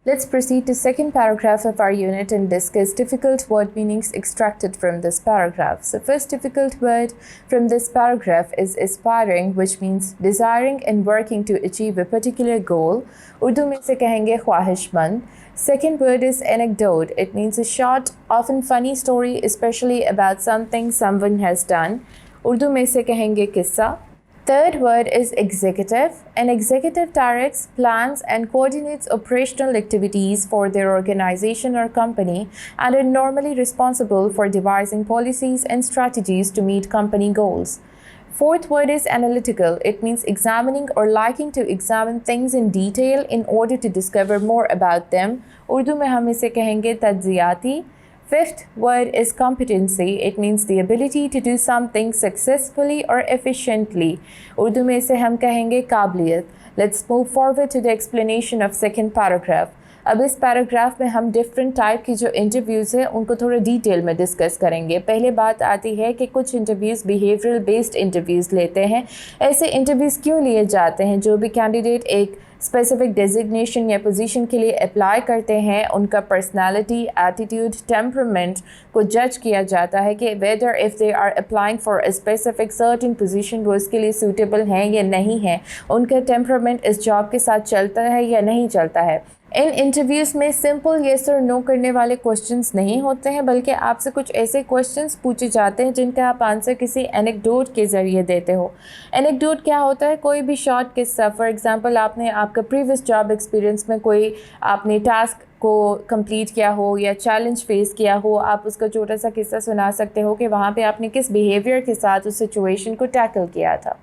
Let's proceed to second paragraph of our unit and discuss difficult word meanings extracted from this paragraph. So first difficult word from this paragraph is aspiring, which means desiring and working to achieve a particular goal. Urdu mein se kahenge khwahishamand. Second word is anecdote. It means a short, often funny story, especially about something someone has done. Urdu mein se kahenge qissa. Third word is executive. An executive directs, plans, and coordinates operational activities for their organization or company and are normally responsible for devising policies and strategies to meet company goals. Fourth word is analytical. It means examining or liking to examine things in detail in order to discover more about them. Urdu mein hum ise kahenge tajziyati. Fifth word is competency. It means the ability to do something successfully or efficiently. Urdu mein se hum kahenge qabiliyat. Let's move forward to the explanation of second paragraph. अब इस paragraph में हम different type की जो interviews हैं उनको थोड़ा detail में डिस्कस करेंगे. पहले बात आती है कि कुछ इंटरव्यूज़ बिहेवियरल बेस्ड इंटरव्यूज़ लेते हैं. ऐसे इंटरव्यूज़ क्यों लिए जाते हैं? जो भी कैंडिडेट एक स्पेसिफिक डेजिग्नेशन या पोजीशन के लिए अप्लाई करते हैं उनका पर्सनालिटी, एटीट्यूड, टेम्परामेंट को जज किया जाता है कि whether if they are applying for a specific certain position वो इसके लिए सूटेबल हैं या नहीं हैं, उनका टेम्परामेंट इस जॉब के साथ चलता है या नहीं चलता है. इन इंटरव्यूज़ में सिंपल येस और नो करने वाले क्वेश्चंस नहीं होते हैं, बल्कि आपसे कुछ ऐसे क्वेश्चंस पूछे जाते हैं जिनका आप आंसर किसी एनेक्डोट के ज़रिए देते हो. एनेक्डोट क्या होता है? कोई भी शॉर्ट किस्सा. फॉर एग्जांपल आपने आपका प्रीवियस जॉब एक्सपीरियंस में कोई आपने टास्क को कंप्लीट किया हो या चैलेंज फेस किया हो, आप उसका छोटा सा किस्सा सुना सकते हो कि वहाँ पे आपने किस बिहेवियर के साथ उस सिचुएशन को टैकल किया था.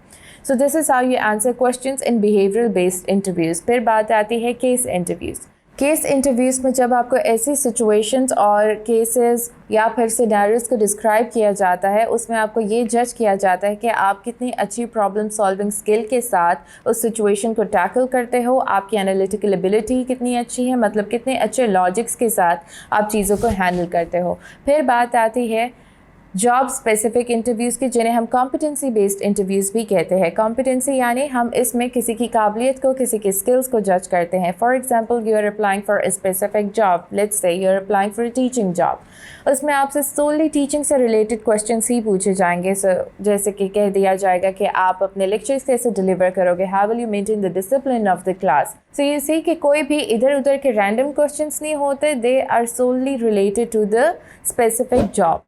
So this is how you answer questions in behavioral based interviews. फिर बात आती है केस इंटरव्यूज़. केस इंटरव्यूज़ में जब आपको ऐसी सिचुएशंस और केसेस या फिर सिनेरियोज़ को डिस्क्राइब किया जाता है, उसमें आपको ये जज किया जाता है कि आप कितनी अच्छी प्रॉब्लम सॉल्विंग स्किल के साथ उस सिचुएशन को टैकल करते हो, आपकी एनालिटिकल एबिलिटी कितनी अच्छी है, मतलब कितने अच्छे लॉजिक्स के साथ आप चीज़ों को हैंडल करते हो. फिर बात आती है जॉब स्पेसिफिक इंटरव्यूज़ की, जिन्हें हम कॉम्पिटेंसी बेस्ड इंटरव्यूज़ भी कहते हैं. कॉम्पिटेंसी यानी हम इसमें किसी की काबिलियत को, किसी के स्किल्स को जज करते हैं. For example you are applying for a specific job, let's say you are applying for a teaching job. उसमें आपसे सोली टीचिंग से रिलेटेड क्वेश्चंस ही पूछे जाएंगे. जैसे कि कह दिया जाएगा कि आप अपने लेक्चर्स कैसे डिलीवर करोगे, how will you maintain the discipline of the class. So you see कि कोई भी इधर उधर के रैंडम क्वेश्चंस नहीं होते, they are solely related to the specific job.